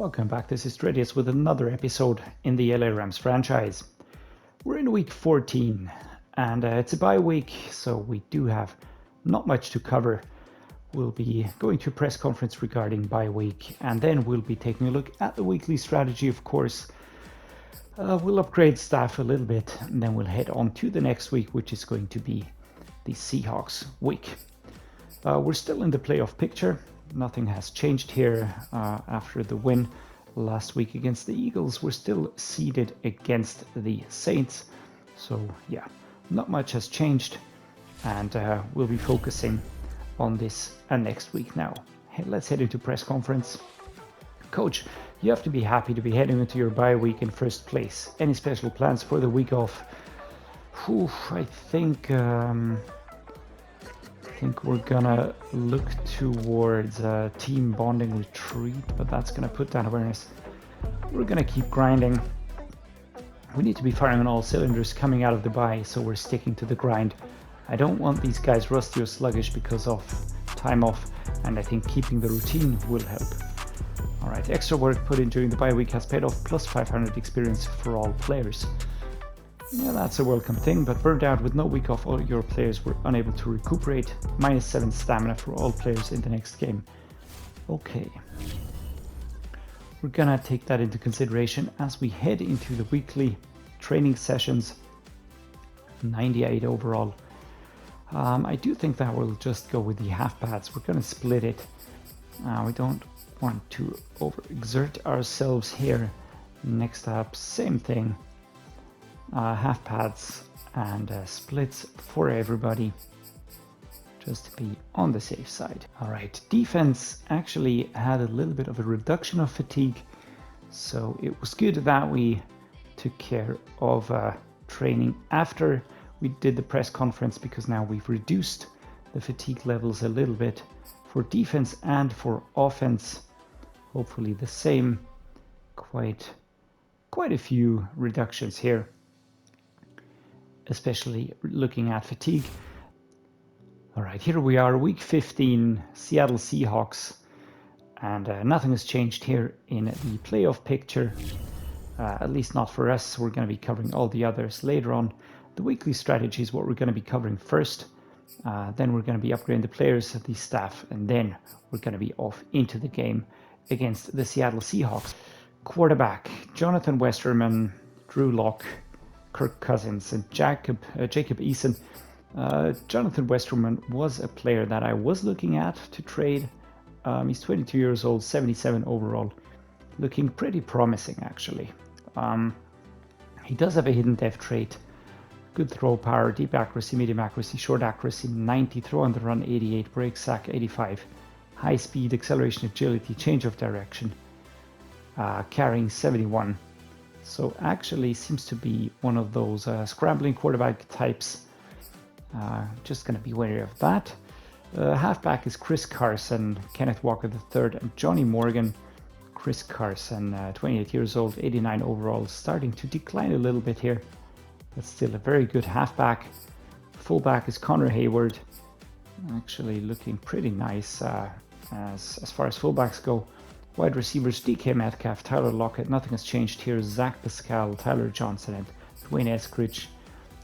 Welcome back, this is Redius with another episode in the LA Rams franchise. We're in week 14 and it's a bye week, so we do have not much to cover. We'll be going to a press conference regarding bye week, and then we'll be taking a look at the weekly strategy, of course. We'll upgrade staff a little bit, and then we'll head on to the next week, which is going to be the Seahawks week. We're still in the playoff picture. Nothing has changed here after the win last week against the Eagles. We're still seeded against the Saints. So yeah, not much has changed, and we'll be focusing on this next week now. Hey, let's head into press conference. Coach, you have to be happy to be heading into your bye week in first place. Any special plans for the week off? I think we're gonna look towards a team bonding retreat, but that's gonna put down awareness. We're gonna keep grinding. We need to be firing on all cylinders coming out of the bye, so we're sticking to the grind. I don't want these guys rusty or sluggish because of time off, and I think keeping the routine will help. Alright, extra work put in during the bye week has paid off, plus 500 experience for all players. Yeah, that's a welcome thing, but burned out with no week off, all your players were unable to recuperate. Minus 7 stamina for all players in the next game. Okay. We're gonna take that into consideration as we head into the weekly training sessions. 98 overall. I do think that we'll just go with the half pads. We're gonna split it. We don't want to overexert ourselves here. Next up, same thing. Half pads and splits for everybody, just to be on the safe side. All right, defense actually had a little bit of a reduction of fatigue, so it was good that we took care of training after we did the press conference, because now we've reduced the fatigue levels a little bit for defense and for offense. Hopefully the same. Quite a few reductions here, especially looking at fatigue. All right, here we are, week 15, Seattle Seahawks, and nothing has changed here in the playoff picture, at least not for us. We're going to be covering all the others later on. The weekly strategy is what we're going to be covering first, then we're going to be upgrading the players, the staff, and then we're going to be off into the game against the Seattle Seahawks. Quarterback, Jonathan Westerman, Drew Lock, Kirk Cousins, and Jacob Eason. Jonathan Westerman was a player that I was looking at to trade. He's 22 years old, 77 overall, looking pretty promising actually. He does have a hidden depth trait, good throw power, deep accuracy, medium accuracy, short accuracy 90, throw on the run 88, break sack 85, high speed, acceleration, agility, change of direction, carrying 71. So actually seems to be one of those scrambling quarterback types. Just going to be wary of that. Halfback is Chris Carson, Kenneth Walker III, and Johnny Morgan. Chris Carson, 28 years old, 89 overall, starting to decline a little bit here, but still a very good halfback. Fullback is Connor Hayward, actually looking pretty nice as far as fullbacks go. Wide receivers, DK Metcalf, Tyler Lockett, nothing has changed here. Zach Pascal, Tyler Johnson, and Dwayne Eskridge.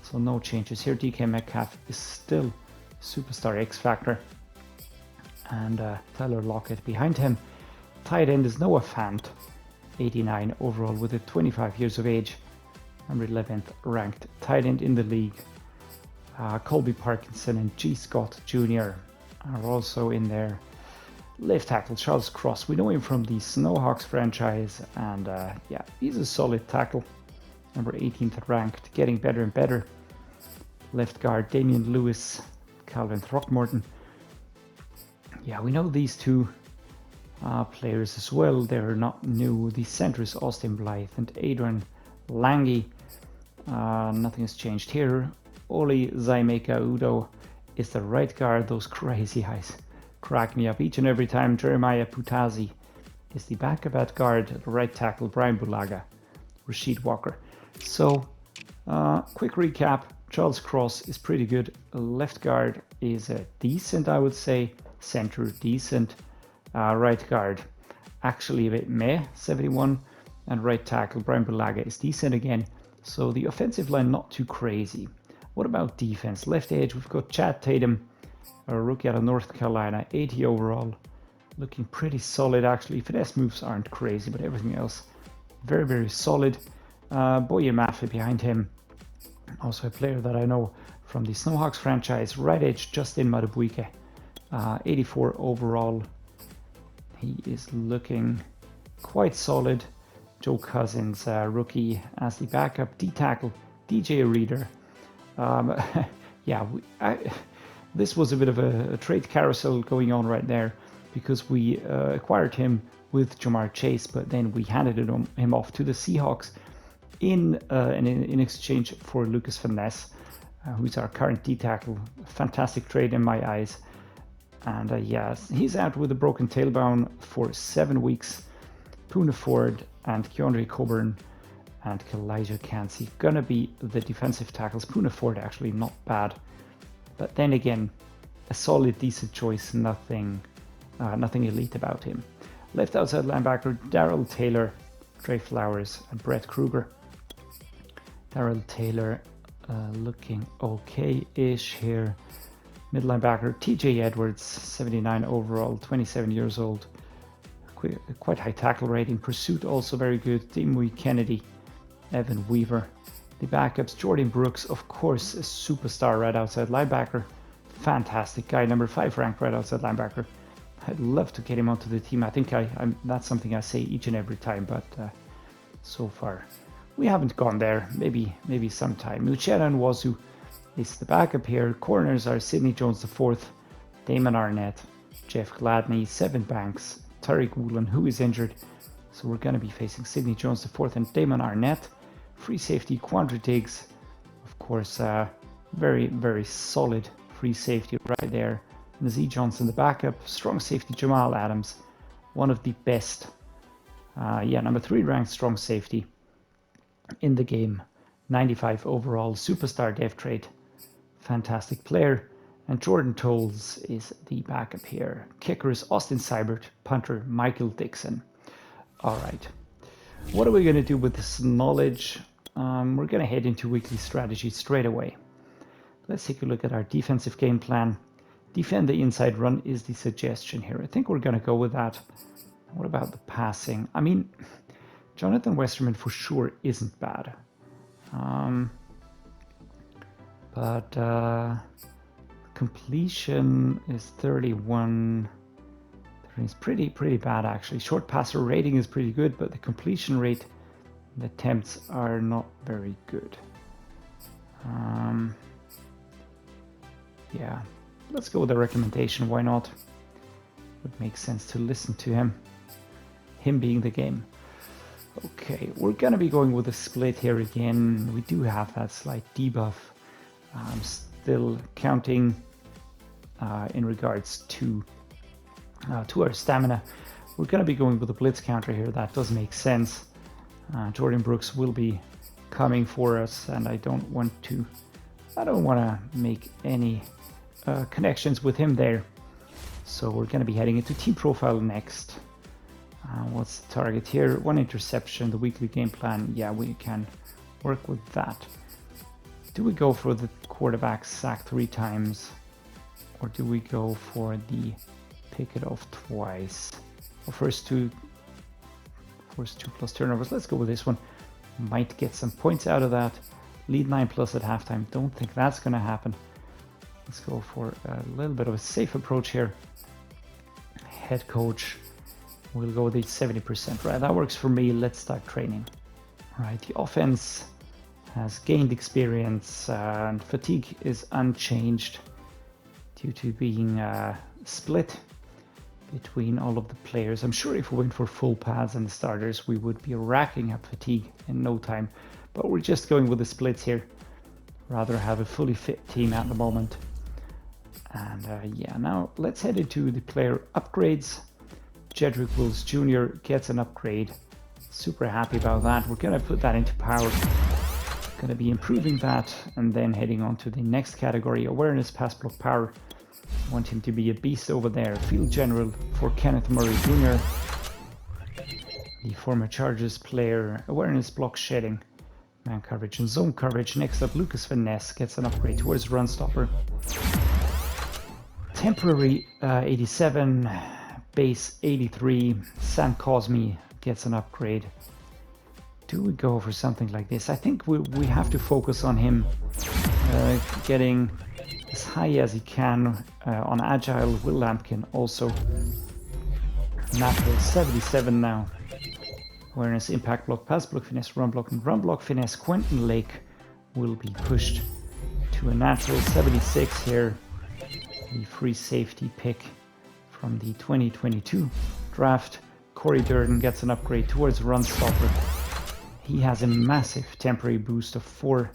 So no changes here. DK Metcalf is still superstar X Factor. And Tyler Lockett behind him. Tight end is Noah Fant, 89 overall with 25 years of age. Number 11th ranked tight end in the league. Colby Parkinson and G. Scott Jr. are also in there. Left tackle Charles Cross, we know him from the Snowhawks franchise, and yeah, he's a solid tackle. Number 18th ranked, getting better and better. Left guard Damian Lewis, Calvin Throckmorton. Yeah, we know these two players as well. They're not new. The center is Austin Blythe and Adrian Lange. Nothing has changed here. Oli Zaimeka Udo is the right guard. Those crazy eyes crack me up each and every time. Jeremiah Putazi is the backup at guard. The right tackle Brian Bulaga, Rashid Walker. So quick recap, Charles Cross is pretty good. Left guard is decent, I would say. Center decent. Right guard actually a bit meh, 71. And right tackle, Brian Bulaga is decent again. So the offensive line, not too crazy. What about defense? Left edge, we've got Chad Tatum, a rookie out of North Carolina, 80 overall. Looking pretty solid, actually. Finesse moves aren't crazy, but everything else, very, very solid. BYE Maffei behind him. Also a player that I know from the Snowhawks franchise. Right edge, Justin Madubuike, 84 overall. He is looking quite solid. Joe Cousins, rookie as the backup. D-tackle, DJ Reader. Yeah, this was a bit of a trade carousel going on right there, because we acquired him with Jamar Chase, but then we handed him off to the Seahawks in exchange for Lucas Van Ness, who's our current D-tackle. Fantastic trade in my eyes. And yes, he's out with a broken tailbone for 7 weeks. Poona Ford and Keandre Coburn and Kalijah Kancey gonna be the defensive tackles. Poona Ford actually not bad, but then again, a solid, decent choice. Nothing elite about him. Left outside linebacker, Darrell Taylor, Trey Flowers, and Brett Kruger. Darrell Taylor looking okay-ish here. Mid linebacker, TJ Edwards, 79 overall, 27 years old. Quite high tackle rating. Pursuit also very good. Dimui Kennedy, Evan Weaver. The backups, Jordyn Brooks, of course, a superstar right outside linebacker. Fantastic guy, number 5 ranked right outside linebacker. I'd love to get him onto the team. I think that's something I say each and every time, but so far we haven't gone there. Maybe sometime. Uchenna Nwosu is the backup here. Corners are Sidney Jones IV, Damon Arnett, Jeff Gladney, Sevin Banks, Tariq Woolen, who is injured. So we're going to be facing Sidney Jones IV and Damon Arnett. Free safety, Quandre Diggs. Of course, very, very solid free safety right there. Nazee Johnson, the backup. Strong safety, Jamal Adams. One of the best, number 3 ranked strong safety in the game. 95 overall, superstar dev trade. Fantastic player. And Jordan Tolles is the backup here. Kicker is Austin Seibert, punter Michael Dixon. All right, what are we going to do with this knowledge? We're going to head into weekly strategy straight away. Let's take a look at our defensive game plan. Defend the inside run is the suggestion here. I think we're going to go with that. What about the passing? I mean, Jonathan Westerman for sure isn't bad. But completion is 31. It's pretty bad actually. Short passer rating is pretty good, but the completion rate, the attempts are not very good. Yeah, let's go with the recommendation. Why not? Would make sense to listen to him. Him being the game. Okay, we're gonna be going with a split here again. We do have that slight debuff. I'm still counting in regards to our stamina. We're going to be going with a blitz counter here. That does make sense. Jordyn Brooks will be coming for us, and I don't want to make any connections with him there. So we're going to be heading into team profile next. What's the target here? 1 interception, the weekly game plan. Yeah, we can work with that. Do we go for the quarterback sack 3 times, or do we go for the pick it off twice? Well, first two plus turnovers. Let's go with this one. Might get some points out of that. Lead 9+ at halftime. Don't think that's going to happen. Let's go for a little bit of a safe approach here. Head coach, we'll go with the 70%. Right, that works for me. Let's start training. Right, the offense has gained experience, and fatigue is unchanged due to being split between all of the players. I'm sure if we went for full pads and the starters, we would be racking up fatigue in no time, but we're just going with the splits here. Rather have a fully fit team at the moment. And yeah, now let's head into the player upgrades. Jedrick Wills Jr. gets an upgrade. Super happy about that. We're going to put that into power. Going to be improving that, and then heading on to the next category, awareness, pass block, power. Want him to be a beast over there. Field general for Kenneth Murray Jr. the former Chargers player. Awareness, block shedding, man coverage and zone coverage. Next up, Lucas Finesse gets an upgrade towards run stopper. Temporary 87, base 83. Sam Cosmi gets an upgrade. Do we go for something like this? I think we have to focus on him getting as high as he can on agile. Will Lampkin also natural 77 now. Awareness, impact block, pass block, finesse, run block, and run block, finesse. Quentin Lake will be pushed to a natural 76 here. The free safety pick from the 2022 draft. Corey Jordyn gets an upgrade towards run stopper. He has a massive temporary boost of 4,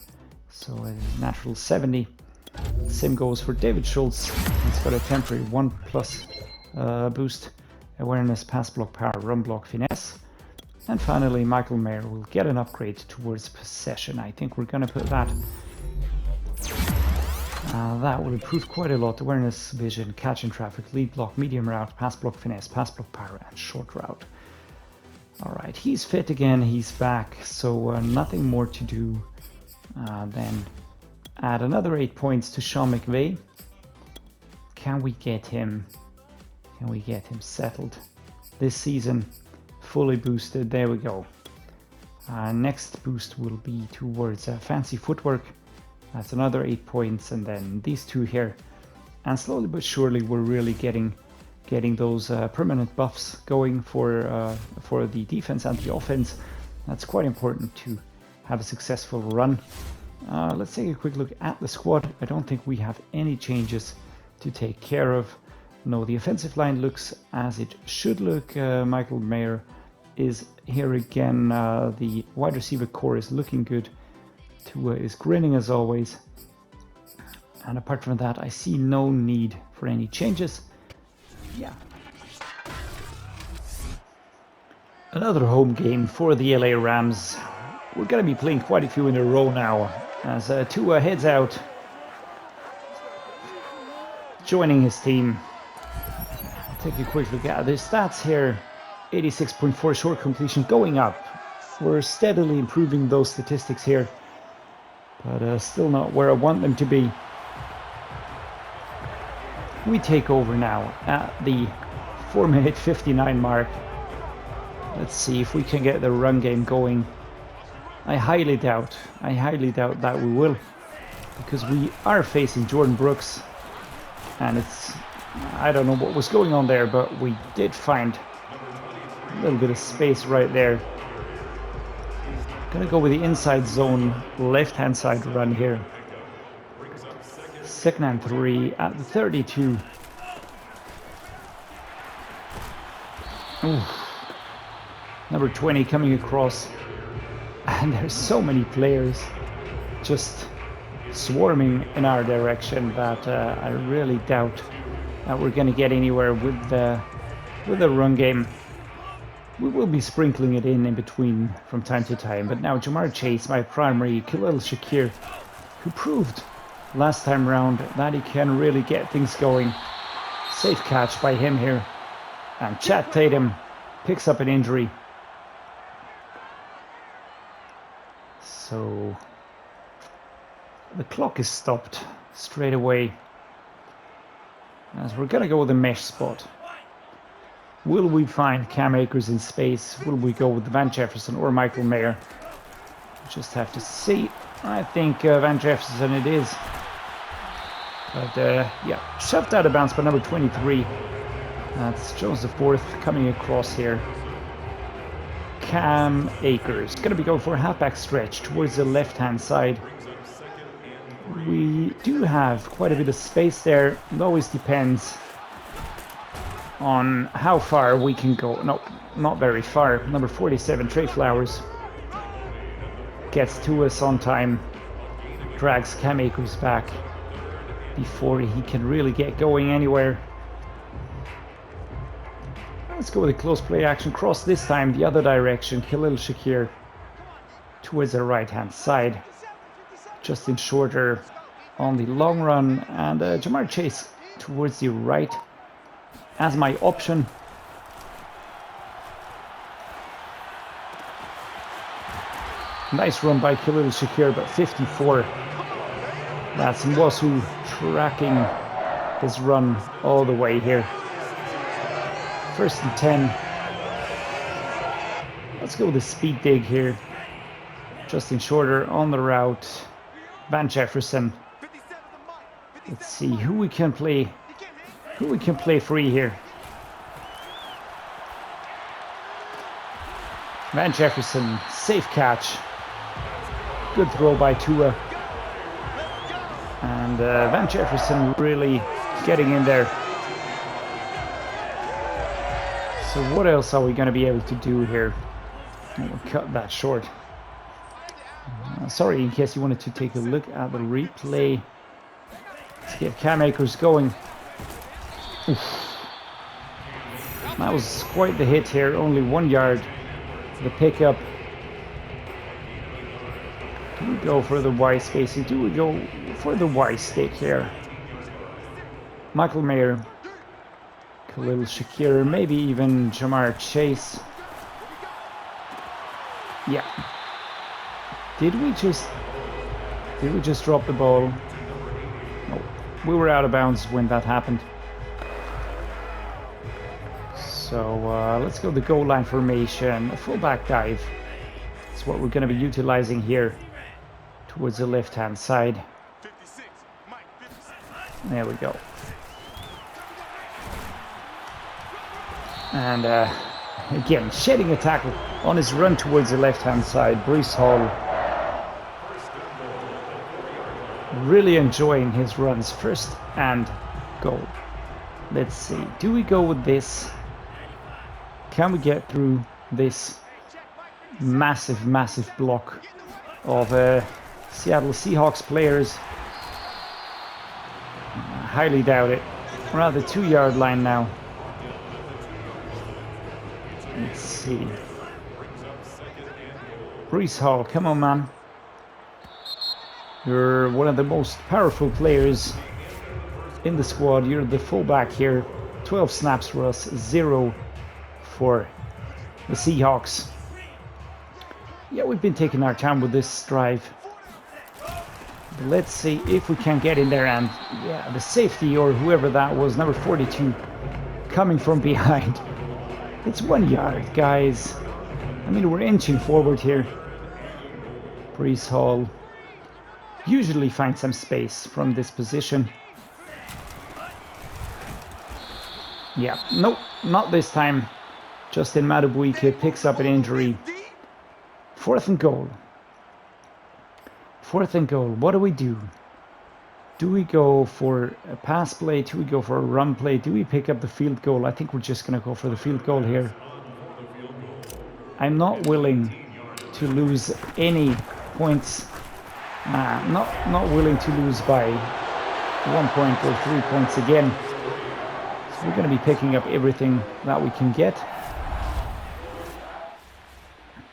so a natural 70. Same goes for David Schultz. He's got a temporary 1+ boost. Awareness, pass block, power, run block, finesse. And finally, Michael Mayer will get an upgrade towards possession. I think we're going to put that. That will improve quite a lot. Awareness, vision, catch in traffic, lead block, medium route, pass block, finesse, pass block, power, and short route. Alright, he's fit again, he's back, so nothing more to do than add another 8 points to Sean McVay. Can we get him settled this season? Fully boosted, there we go. Next boost will be towards fancy footwork. That's another 8 points, and then these two here. And slowly but surely we're really getting those permanent buffs going for the defense and the offense. That's quite important to have a successful run. Let's take a quick look at the squad. I don't think we have any changes to take care of. No, the offensive line looks as it should look. Michael Mayer is here again. The wide receiver core is looking good. Tua is grinning as always. And apart from that, I see no need for any changes. Yeah. Another home game for the LA Rams. We're going to be playing quite a few in a row now as Tua heads out, joining his team. Take a quick look at the stats here. 86.4 short completion going up. We're steadily improving those statistics here, but still not where I want them to be. We take over now at the 4-minute 59 mark. Let's see if we can get the run game going. I highly doubt that we will, because we are facing Jordyn Brooks, and I don't know what was going on there, but we did find a little bit of space right there. Gonna go with the inside zone, left-hand side run here. 2nd and 3 at the 32. Ooh. Number 20 coming across. And there's so many players just swarming in our direction that I really doubt that we're going to get anywhere with the run game. We will be sprinkling it in between from time to time. But now Jamar Chase, my primary, Khalil Shakir, who proved last time round that he can really get things going. Safe catch by him here. And Chad Tatum picks up an injury. So the clock is stopped straight away, as we're gonna go with the mesh spot. Will we find Cam Akers in space? Will we go with Van Jefferson or Michael Mayer? Just have to see. I think Van Jefferson it is. But yeah, shoved out of bounds by number 23. That's Jones the fourth coming across here. Cam Akers going to be going for a halfback stretch towards the left-hand side. We do have quite a bit of space there. It always depends on how far we can go. No, not very far. Number 47, Trey Flowers, gets to us on time. Drags Cam Akers back before he can really get going anywhere. Let's go with a close play action cross, this time the other direction. Khalil Shakir towards the right hand side. Justin Shorter on the long run, and Jamar Chase towards the right as my option. Nice run by Khalil Shakir, but 54. That's Mwasu tracking his run all the way here. 1st and 10. Let's go with the speed dig here. Justin Shorter on the route. Van Jefferson. Let's see who we can play. Who we can play free here. Van Jefferson, safe catch. Good throw by Tua. And Van Jefferson really getting in there. So what else are we going to be able to do here? We'll cut that short. Sorry, in case you wanted to take a look at the replay. Let's get Cam Akers going. Oof. That was quite the hit here. Only 1 yard. The pickup. Do we go for the Y spacing? Do we go for the Y stick here? Michael Mayer, Khalil Shakir, maybe even Jamar Chase. Yeah. Did we just drop the ball? No. We were out of bounds when that happened. So let's go the goal line formation, a fullback dive. That's what we're going to be utilizing here towards the left-hand side. There we go. And again, shedding a tackle on his run towards the left-hand side. Breece Hall really enjoying his runs. 1st and goal. Let's see. Do we go with this? Can we get through this massive, massive block of Seattle Seahawks players? I highly doubt it. We're at the 2-yard line now. Let's see. Breece Hall, come on, man. You're one of the most powerful players in the squad. You're the fullback here. 12 snaps for us, 0 for the Seahawks. Yeah, we've been taking our time with this drive. But let's see if we can get in there, and yeah, the safety or whoever that was, number 42, coming from behind. It's 1 yard, guys. I mean, we're inching forward here. Breece Hall usually finds some space from this position. Yeah, nope, not this time. Justin Madubuike picks up an injury. 4th and goal. 4th and goal. What do we do? Do we go for a pass play? Do we go for a run play? Do we pick up the field goal? I think we're just going to go for the field goal here. I'm not willing to lose any points. Not willing to lose by 1 point or 3 points again. So we're going to be picking up everything that we can get.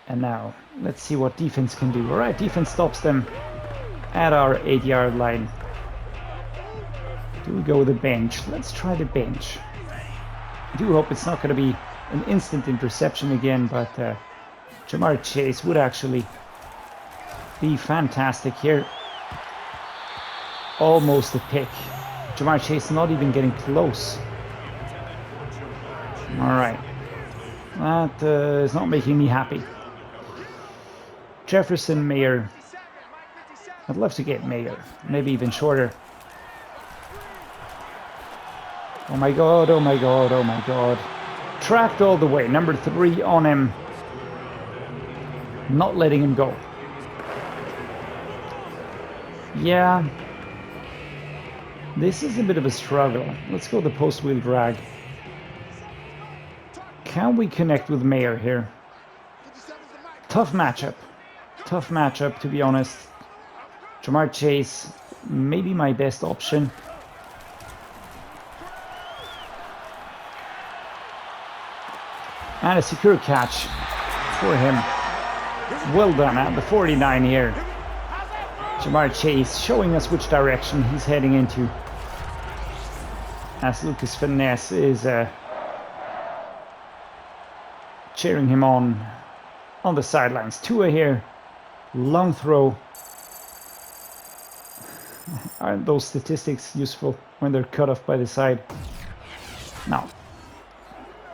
And now, let's see what defense can do. All right, defense stops them at our 8-yard line. Do we go with the bench? Let's try the bench. I do hope it's not going to be an instant interception again, but Jamar Chase would actually be fantastic here. Almost a pick. Jamar Chase not even getting close. All right. That is not making me happy. Jefferson, Mayer. I'd love to get Mayer. Maybe even shorter. Oh my god, oh my god, oh my god. Tracked all the way. Number 3 on him. Not letting him go. Yeah. This is a bit of a struggle. Let's go the post wheel drag. Can we connect with Mayer here? Tough matchup. Tough matchup, to be honest. Jamar Chase, maybe my best option. And a secure catch for him. Well done at the 49 here. Jamar Chase showing us which direction he's heading into. As Lucas Finesse is cheering him on the sidelines. Tua here Long throw. Aren't those statistics useful when they're cut off by the side? No.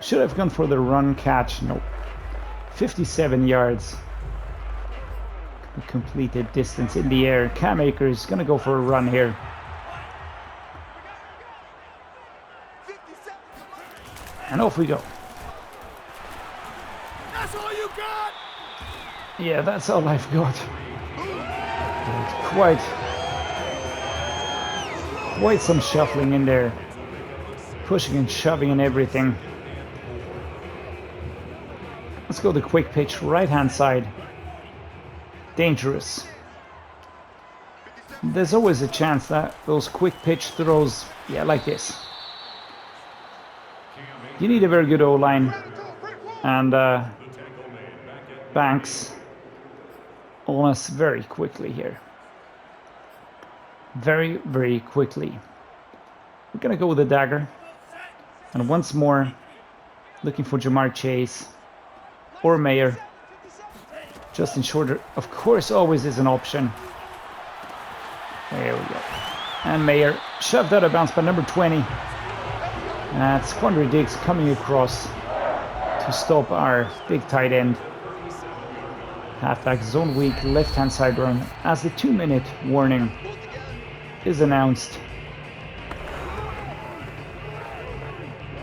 Should have gone for the run catch. No. 57 yards. Completed distance in the air. Cam Akers gonna go for a run here. And off we go. That's all you got? Yeah, that's all I've got. It's quite some shuffling in there. Pushing and shoving and everything. Let's go the quick pitch, right hand side. Dangerous. There's always a chance that those quick pitch throws, yeah, like this. You need a very good O-line, and Banks on us very quickly here. Very, very quickly. We're gonna go with the dagger, and once more, looking for Jamar Chase or Mayer. Justin Shorter, of course, always is an option. There we go. And Mayer shoved out of bounds by number 20. That's Quandre Diggs coming across to stop our big tight end. Halfback zone weak, left-hand side run as the 2-minute warning is announced.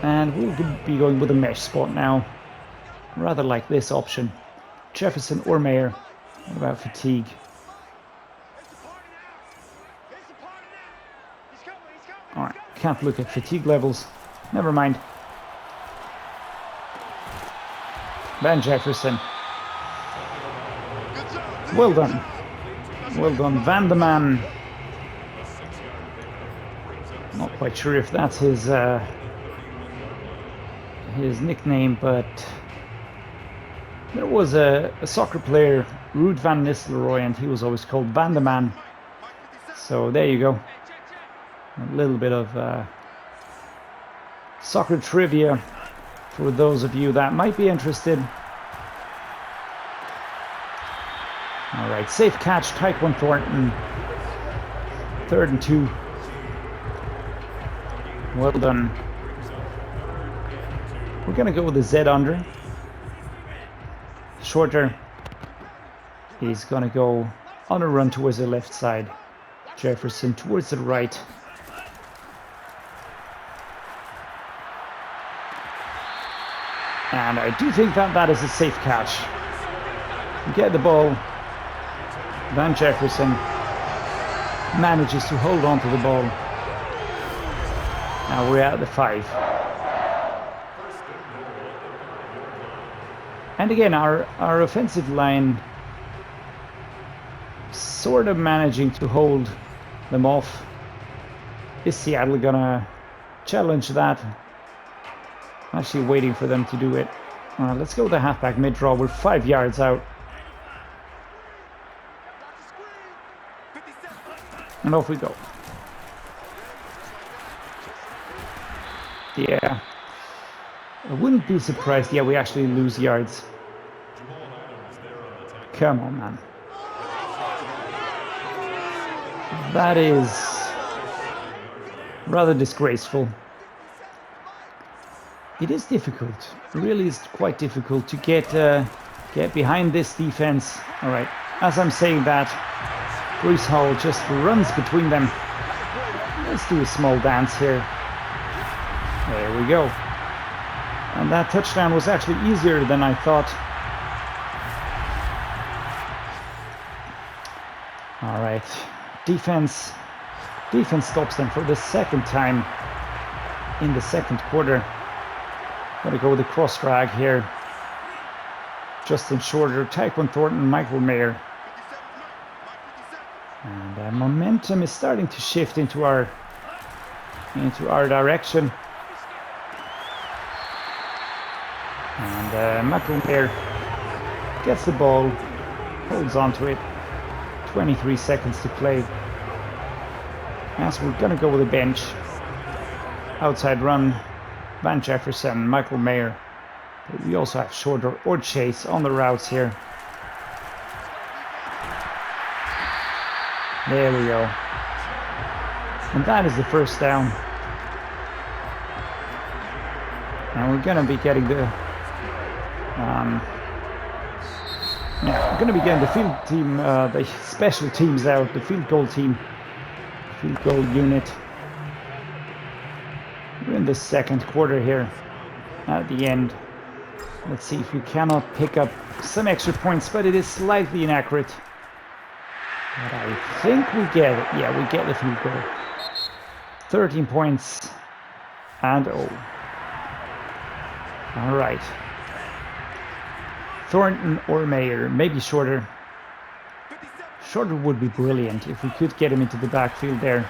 And we'll be going with a mesh spot now. Rather like this option. Jefferson or Mayer. What about fatigue? Alright, can't look at fatigue levels. Never mind. Van Jefferson. Well done. Well done, Van the Man. Not quite sure if that's his nickname, but there was a soccer player, Ruud van Nistelrooy, and he was always called Van the Man. So there you go. A little bit of soccer trivia for those of you that might be interested. All right, safe catch, Tyquan Thornton. 3rd and 2. Well done. We're gonna go with the Z under. Shorter. He's gonna go on a run towards the left side. Jefferson towards the right. And I do think that that is a safe catch. Get the ball. Van Jefferson manages to hold on to the ball. Now we're at the 5. And again, our offensive line sort of managing to hold them off. Is Seattle gonna challenge that? Actually waiting for them to do it. Let's go with the halfback mid-draw. We're 5 yards out. And off we go. Yeah. I wouldn't be surprised. Yeah, we actually lose yards. Come on, man. That is rather disgraceful. It is difficult. It really is quite difficult to get behind this defense. All right. As I'm saying that, Breece Hall just runs between them. Let's do a small dance here. There we go. And that touchdown was actually easier than I thought. All right. Defense stops them for the 2nd time in the 2nd quarter. Gotta go with the cross drag here. Justin Shorter, Tyquan Thornton, Michael Mayer. And momentum is starting to shift into our direction. And Michael Mayer gets the ball, holds on to it. 23 seconds to play. As we're gonna go with a bench. Outside run. Van Jefferson, Michael Mayer. But we also have Shorter or Chase on the routes here. There we go. And that is the first down. And we're going to be getting the we're going to be getting the field team, the special teams out, the field goal team, field goal unit. We're in the second quarter here at the end. Let's see if we cannot pick up some extra points, but it is slightly inaccurate. But I think we get it. Yeah, we get the field goal. 13 points and all right. Thornton or Mayer, maybe Shorter. Shorter would be brilliant if we could get him into the backfield there.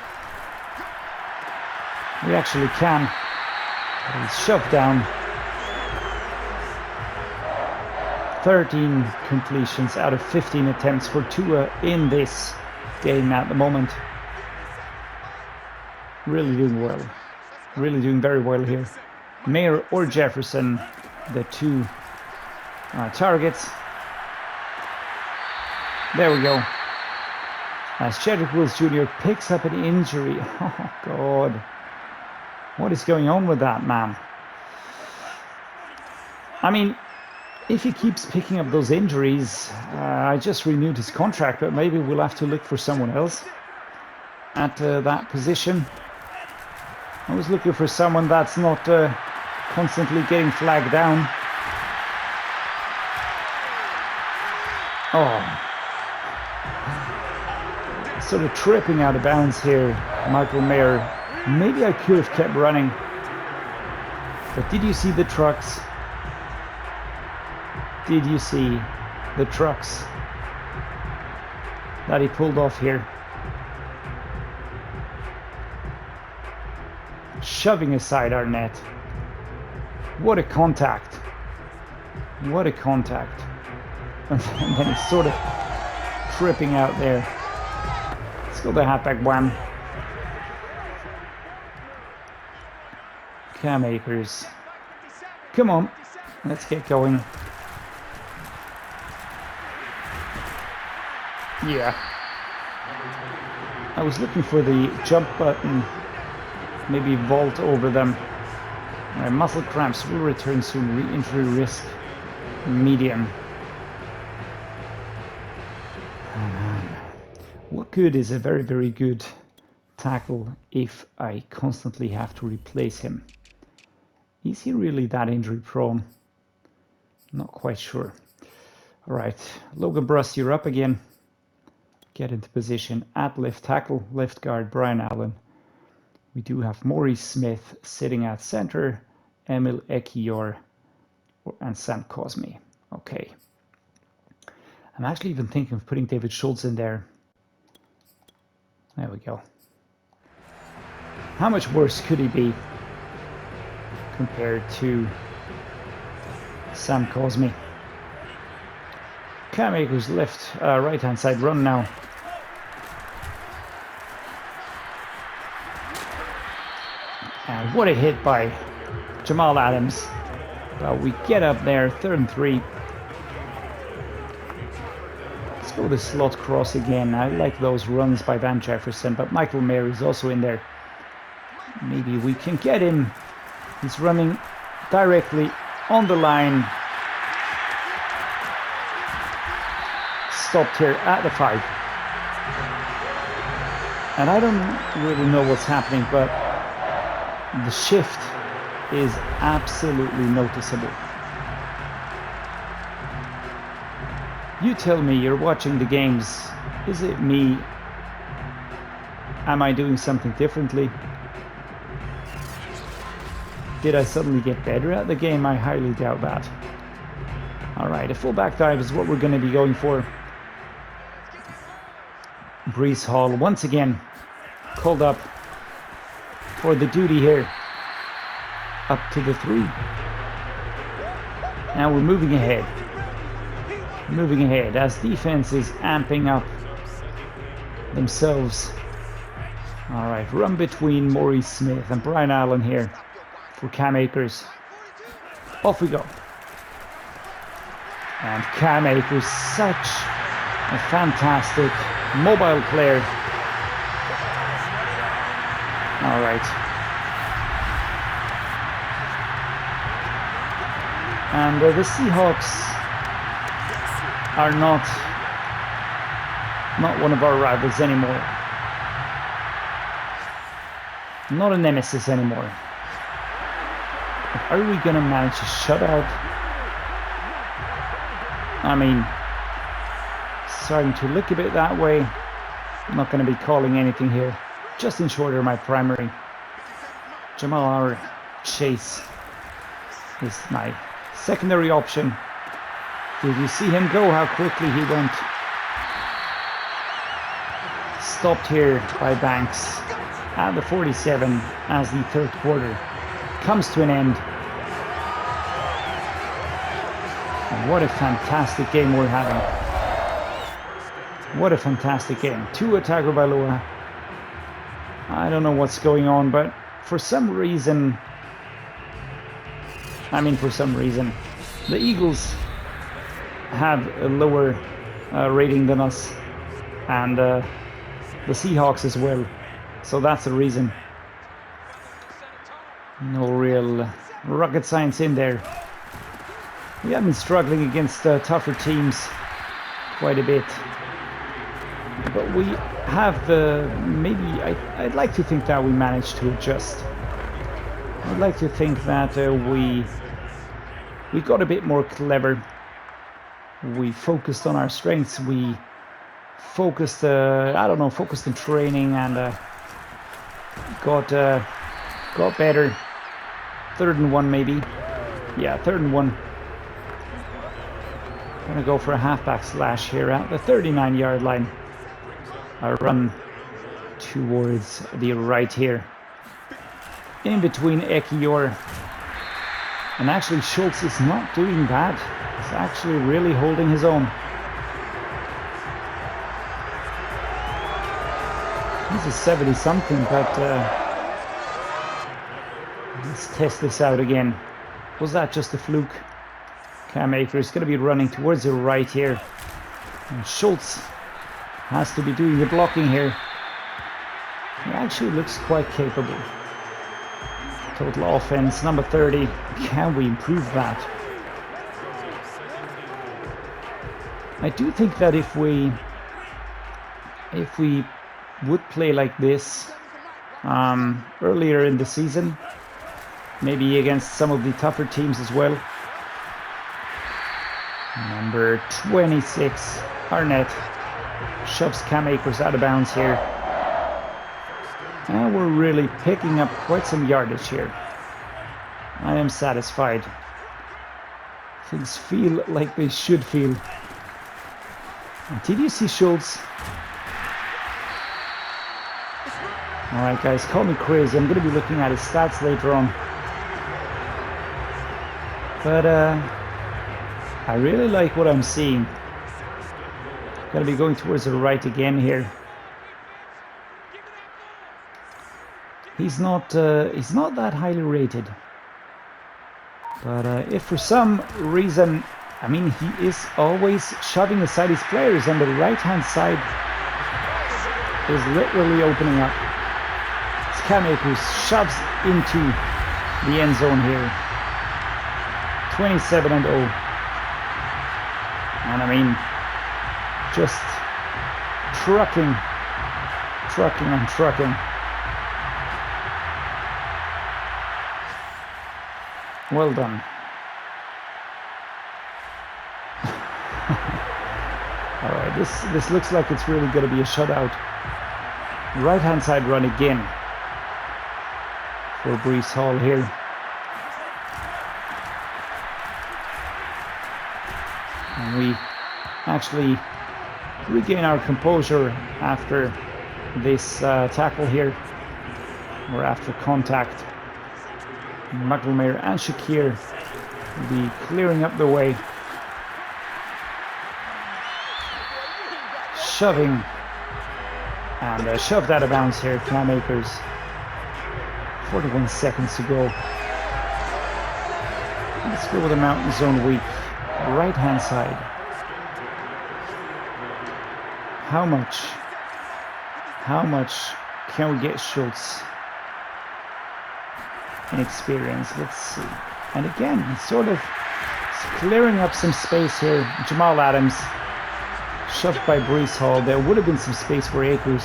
We actually can. He's shoved down. 13 completions out of 15 attempts for Tua in this game at the moment. Really doing well. Really doing very well here. Mayer or Jefferson, the two targets. There we go. As Jedrick Wills Jr. picks up an injury. Oh, God. What is going on with that man? I mean, if he keeps picking up those injuries, I just renewed his contract, but maybe we'll have to look for someone else at that position. I was looking for someone that's not constantly getting flagged down. Oh. Sort of tripping out of bounds here, Michael Mayer. Maybe I could have kept running. But did you see the trucks? Did you see the trucks that he pulled off here? Shoving aside our net. What a contact. What a contact. And then he's sort of tripping out there. Let's go the halfback one. Cam Akers. Come on. Let's get going. Yeah. I was looking for the jump button. Maybe vault over them. Muscle cramps will return soon. Re-injury risk medium. What good is a very, very good tackle if I constantly have to replace him? Is he really that injury prone? Not quite sure. All right, Logan Bruss, you're up again. Get into position at left tackle, left guard Brian Allen. We do have Maurice Smith sitting at center, Emil Ekiyor, and Sam Cosmi. Okay. I'm actually even thinking of putting David Schultz in there. There we go. How much worse could he be compared to Sam Cosmi? Cam Akers left, right-hand side run now. And what a hit by Jamal Adams. But we get up there, 3rd and 3. Let's go the slot cross again. I like those runs by Van Jefferson, but Michael Mayer is also in there. Maybe we can get him. He's running directly on the line. Stopped here at the 5. And I don't really know what's happening, but the shift is absolutely noticeable. You tell me, you're watching the games. Is it me? Am I doing something differently? Did I suddenly get better at the game? I highly doubt that. Alright, a fullback dive is what we're going to be going for. Breece Hall once again called up for the duty here. Up to the 3. Now we're moving ahead. Moving ahead as defense is amping up themselves. Alright, run between Maurice Smith and Brian Allen here for Cam Akers. Off we go. And Cam Akers, such a fantastic mobile player. All right. And the Seahawks are not one of our rivals anymore. Not a nemesis anymore. Are we going to manage a shutout? I mean, starting to look a bit that way. I'm not going to be calling anything here. Justin Shorter, my primary. Jamal, our chase, is my secondary option. Did you see him go? How quickly he went? Stopped here by Banks at the 47 as the third quarter comes to an end. And what a fantastic game we're having. What a fantastic game. Tua Tagovailoa. I don't know what's going on, but for some reason, the Eagles have a lower rating than us, and the Seahawks as well. So that's the reason. No real rocket science in there. We have been struggling against tougher teams quite a bit. But we have maybe, I'd like to think that we managed to adjust. I'd like to think that we got a bit more clever. We focused on our strengths. We focused, focused in training and got better. 3rd and 1 maybe. Yeah, 3rd and 1. Gonna go for a halfback slash here at the 39-yard line. A run towards the right here. In between Ekiyor. And actually Schultz is not doing bad. He's actually really holding his own. He's a 70-something, but let's test this out again. Was that just a fluke? Cam Akers is going to be running towards the right here. And Schultz has to be doing the blocking here. He actually looks quite capable. Total offense, number 30. Can we improve that? I do think that if we would play like this earlier in the season, maybe against some of the tougher teams as well. Number 26, Arnett, shoves Cam Akers out of bounds here. And we're really picking up quite some yardage here. I am satisfied. Things feel like they should feel. And did you see Schultz? Alright guys, call me crazy. I'm going to be looking at his stats later on. But I really like what I'm seeing. Going to be going towards the right again here. He's not that highly rated. But if for some reason, I mean, he is always shoving aside his players, and the right-hand side is literally opening up. Cam Akers shoves into the end zone here. 27-0. And I mean, just trucking. Well done. Alright, this looks like it's really going to be a shutout. Right-hand side run again for Breece Hall here. And we actually regain our composure after this tackle here, or after contact. McElmayer and Shakir will be clearing up the way. Shoving. And shoved out of bounds here, Cam Akers. 41 seconds to go. Let's go with a mountain zone weak. Right hand side. How much How much can we get Schultz in experience? Let's see. And again, he's sort of clearing up some space here. Jamal Adams shoved by Breece Hall. There would have been some space for Akers,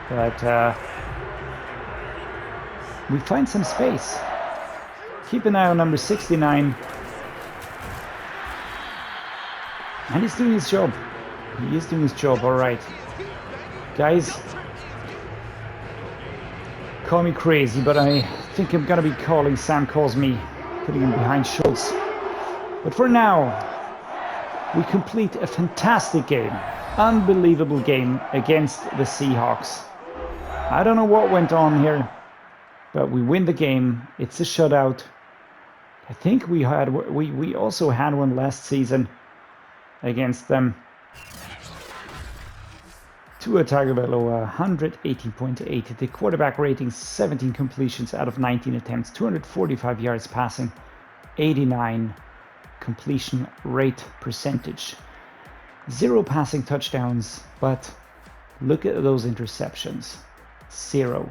but we find some space. Keep an eye on number 69. And he's doing his job. He is doing his job, all right. Guys, call me crazy, but I think I'm gonna be calling Sam Cosmi, putting him behind Schultz. But for now, we complete a fantastic game, unbelievable game against the Seahawks. I don't know what went on here, but we win the game. It's a shutout. I think we also had one last season against them. Tagovailoa 118.8. The quarterback rating 17 completions out of 19 attempts, 245 yards passing, 89 completion rate percentage. 0 passing touchdowns, but look at those interceptions. 0.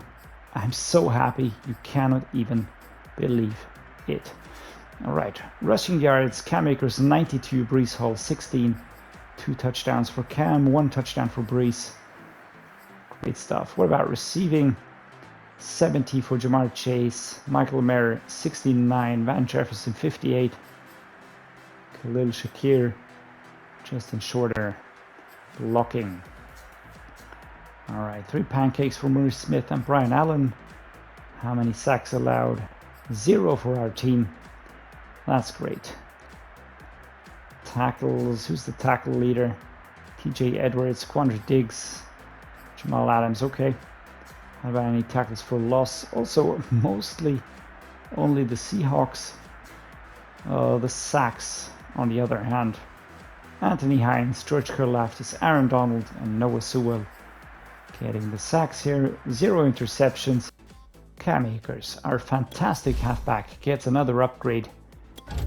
I'm so happy, you cannot even believe it. All right, rushing yards, Cam Akers 92, Breece Hall 16, 2 touchdowns for Cam, 1 touchdown for Breece. Great stuff. What about receiving? 70 for Jamar Chase, Michael Mayer 69, Van Jefferson 58, Khalil, Shakir, Justin Shorter blocking. All right, 3 pancakes for Maurice Smith and Brian Allen. How many sacks allowed? 0 for our team. That's great. Tackles, who's the tackle leader? TJ Edwards, Quandre Diggs, Jamal Adams, okay. How about any tackles for loss? Also, mostly only the Seahawks. The sacks, on the other hand. Anthony Hines, George Karlaftis, Aaron Donald, and Noah Sewell getting the sacks here. 0 interceptions. Cam Akers, our fantastic halfback, gets another upgrade.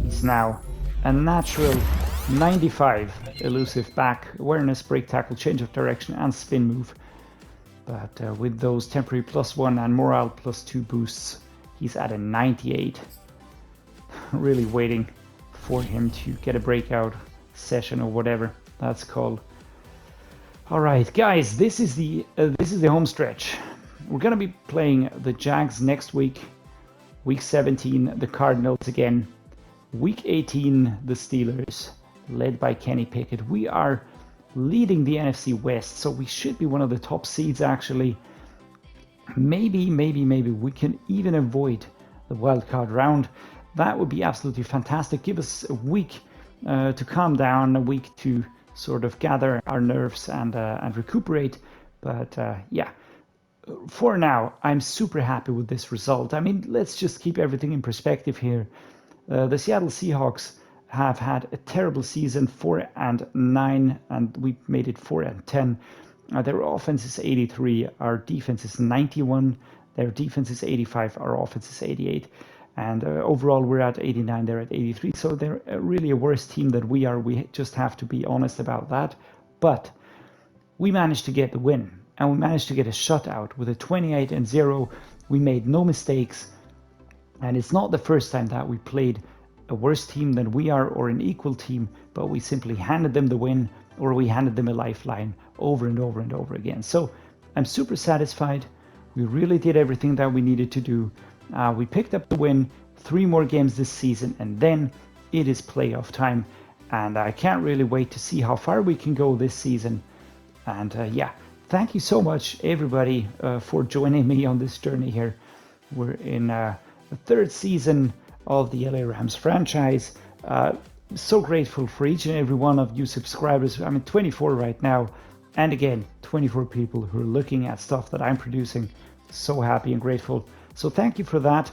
He's now a natural 95 elusive back, awareness, break tackle, change of direction, and spin move. But with those temporary +1 and morale +2 boosts, he's at a 98. Really waiting for him to get a breakout session or whatever that's called. All right, guys, this is the home stretch. We're gonna be playing the Jags next week. Week 17, the Cardinals again. Week 18, the Steelers, led by Kenny Pickett. We are leading the NFC West, so we should be one of the top seeds actually. Maybe we can even avoid the wildcard round. That would be absolutely fantastic. Give us a week to calm down, a week to sort of gather our nerves and recuperate. But yeah, for now, I'm super happy with this result. I mean, let's just keep everything in perspective here. The Seattle Seahawks have had a terrible season, 4-9, and we made it 4-10. Their offense is 83, our defense is 91, their defense is 85, our offense is 88. And overall, we're at 89, they're at 83. So they're really a worse team than we are. We just have to be honest about that. But we managed to get the win, and we managed to get a shutout with a 28-0. We made no mistakes. And it's not the first time that we played a worse team than we are or an equal team, but we simply handed them the win, or we handed them a lifeline over and over and over again. So I'm super satisfied. We really did everything that we needed to do. We picked up the win, 3 more games this season, and then it is playoff time. And I can't really wait to see how far we can go this season. And yeah, thank you so much, everybody, for joining me on this journey here. We're in the 3rd season of the LA Rams franchise. So grateful for each and every one of you subscribers. I'm at 24 right now. And again, 24 people who are looking at stuff that I'm producing. So happy and grateful. So thank you for that.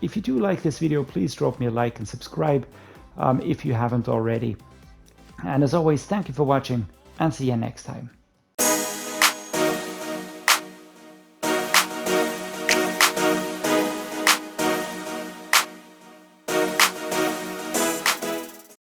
If you do like this video, please drop me a like and subscribe if you haven't already. And as always, thank you for watching, and see you next time.